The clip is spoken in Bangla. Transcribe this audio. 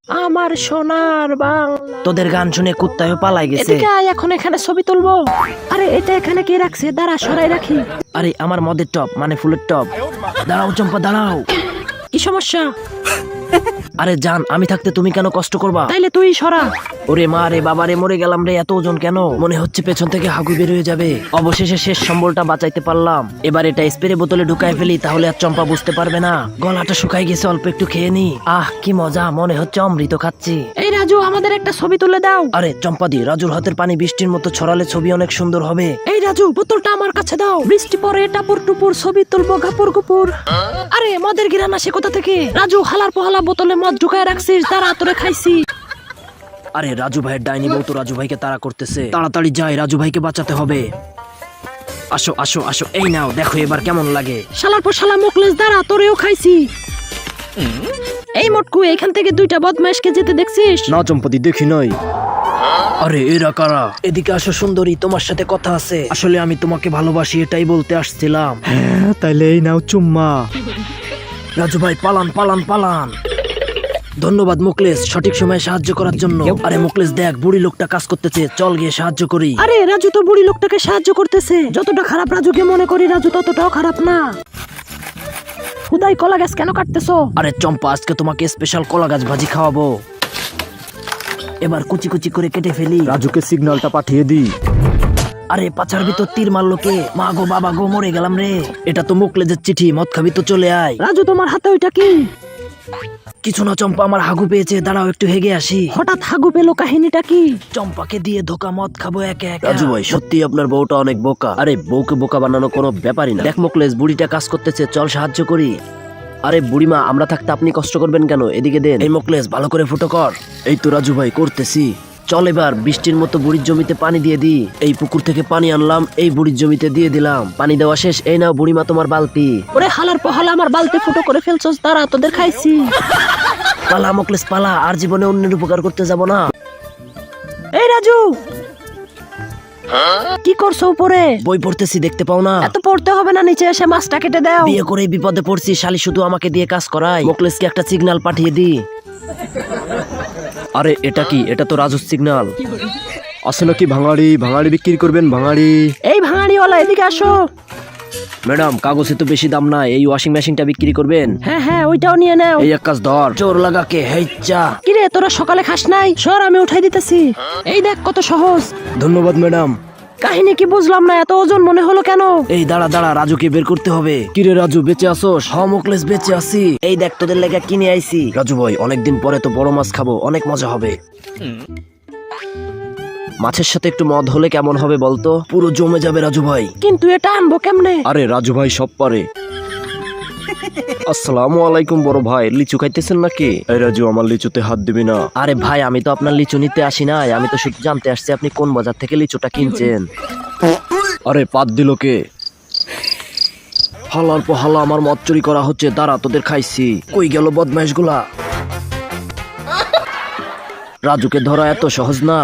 আমার সোনার বাংলা। তোদের গান শুনে কুত্তায় পালাই গেছে। এদিকে আয়, এখন এখানে ছবি তুলবো। আরে এটা এখানে কে রাখছে? দাঁড়া, সরাই রাখি। আরে আমার মদের টপ মানে ফুলের টপ। দাঁড়াও চম্পা দাঁড়াও। কি সমস্যা? আরে জান, আমি থাকতে তুমি কেন কষ্ট করবা? তাইলে তুই সরা। ওরে মা রে বাবা রে, মরে গেলাম রে। এত ওজন কেন? মনে হচ্ছে পেছন থেকে হাগু বের হয়ে যাবে। অবশেষে শেষ সম্বলটা বাঁচাইতে পারলাম। এবার এটা স্প্রে বোতলে ঢুকাই ফেলি, তাহলে আর চম্পা বুঝতে পারবে না। গলাটা শুকাই গেছে, অল্প একটু খেয়ে নি। আহ কি মজা, মনে হচ্ছে অমৃত খাচ্ছি। এই রাজু, আমাদের একটা ছবি তুলে দাও। আরে চম্পাদি, রাজুর হাতের পানি বৃষ্টির মতো ছড়ালে ছবি অনেক সুন্দর হবে। এই রাজু, বোতলটা আমার কাছে দাও। বৃষ্টি পরে টাপুর টুপুর ছবি তুলবো গাপুর গুপুর। আরে মদের গিরান আসে কোথা থেকে? রাজু, হালার পোহালা বোতলে মদ ঢুকায় রাখছিস, তারা তোরে খাইছি। আরে রাজু ভাইয়ের ডাইনি বউ তো রাজু ভাইকে তাড়া করতেছে। তাড়াতাড়ি যাই, রাজু ভাইকে বাঁচাতে হবে। আসো আসো আসো, এই নাও, দেখো এবার কেমন লাগে। শালার পোশালা মুখলেস, দাঁড়া, তোরেও খাইছি। এই মটকু, এখান থেকে দুইটা বদমাইশকে যেতে দেখছিস? না চম্পতি, দেখি নাই। আরে এরা কারা? এদিকে আসো সুন্দরী, তোমার সাথে কথা আছে। আসলে আমি তোমাকে ভালোবাসি, এটাই বলতে আসছিলাম। হ্যাঁ, তাইলে এই নাও চুম্মা। রাজু ভাই পালান পালান পালান। ধন্যবাদ মুকলেশ, সঠিক সময়ে সাহায্য করার জন্য। আরে মুকলেশ দেখ, বুড়ি লোকটা কাজ করতেছে, চল গিয়ে সাহায্য করি। আরে রাজু তো বুড়ি লোকটাকে সাহায্য করতেছে। যতটা খারাপ রাজুকে মনে করি, রাজু ততটাও খারাপ না। হুদাই কলা গাছ কেন কাটতেছো? আরে চম্পা, আজকে তোমাকে স্পেশাল কলা গাছ ভাজি খাওয়াবো। এবার কুচি কুচি করে কেটে ফেলি। রাজুকে সিগন্যালটা পাঠিয়ে দি। আরে পাছার ভিতর তীর মারলো কে? মা গো বাবা গো, মরে গেলাম রে। এটা তো মুকলেজের চিঠি, মদ খাবি তো চলে আয়। রাজু, তোমার হাতে ওইটা কি? কিছু না চম্পা, আমার হাগু পেয়েছে, দাঁড়াও একটু হেগে আসি। হঠাৎ হাগু পেলো, কাহিনীটা কি? চম্পাকে দিয়ে ধোকা মদ খাবো এক এক। রাজু ভাই, সত্যি আপনার বউটা অনেক বোকা। আরে বউকে বোকা বানানো কোনো ব্যাপারই না। দেখ মুকলেশ, বুড়িটা কাজ করতেছে, চল সাহায্য করি। আরে বুড়িমা, আমরা থাকতে আপনি কষ্ট করবেন কেন? এদিকে দেন। এই মুকলেশ, ভালো করে ফুটো কর। এই তো রাজু ভাই, করতেছি। চল এবার বৃষ্টির মতো বুড়ির জমিতে পানি দিয়ে দি। এই পুকুর থেকে পানি আনলাম, এই বুড়ির জমিতে দিয়ে দিলাম। পানি দেওয়া শেষ, এই নাও বুড়িমা তোমার বালতি। ওরে হালার পোহালা, আমার বালতি ফুটো করে ফেলছস, তারা তোদের খাইছি। পালা মুকলেশ পালা, আর জীবনে অন্যের উপকার করতে যাব না। এই রাজু, কি করছো উপরে? বই পড়তেছি, দেখতে পাও না? এত পড়তে হবে না, নিচে এসে মাছটা কেটে দাও। বিয়ে করে বিপদে পড়ছি, শালি শুধু আমাকে দিয়ে কাজ করায়। মুকলেশকে একটা সিগন্যাল পাঠিয়ে দি। আরে এটা কি? এটা তো রাজুর সিগন্যাল। আসলে কি ভাঙাড়ি? ভাঙাড়ি বিক্রি করবেন ভাঙাড়ি? এই ভাঙাড়িওয়ালা, এদিকে আসো। ম্যাডাম, কাগজে তো বেশি দাম না, এই ওয়াশিং মেশিনটা বিক্রি করবেন? হ্যাঁ হ্যাঁ, ওইটাও নিয়ে নাও। এই এক কাজ ধর, চোর লাগাকে হেচ্চা। কিরে, তোরা সকালে খাস নাই? সর, আমি উঠাই দিতেছি। এই দেখ কত সহজ। ধন্যবাদ ম্যাডাম। কাহিনী কি বুঝলাম না, এত ওজন মনে হলো কেন? এই দাঁড়া দাঁড়া, রাজুকে বের করতে হবে। কিরে রাজু, বেঁচে আসোস? হ মুকলেশ, বেঁচে আছি। এই দেখ, তোদের লেগে কিনে আইছি। রাজু ভাই, অনেকদিন পরে তো বড় মাছ খাবো, অনেক মজা হবে। মাছের সাথে একটু মদ হলে কেমন হবে বলতো? পুরো জমে যাবে রাজু ভাই। কিন্তু এটা আনবো কেমনে? আরে রাজু ভাই সব পারে। আসসালামু আলাইকুম বড় ভাই, লিচু খাইতেছেন নাকি? এই রাজু, আমার লিচুতে হাত দিবি না। আরে ভাই, আমি তো আপনার লিচু নিতে আসি নাই, আমি তো শুধু জানতে আসছি আপনি কোন বাজার থেকে লিচুটা কিনছেন। আরে পাত দিল কে? হালার পর হালা, আমার মদ চুরি করা হচ্ছে, দাঁড়া তোদের খাইছি। কই গেল বদমাইশ গুলা? রাজুকে ধরা এত সহজ না।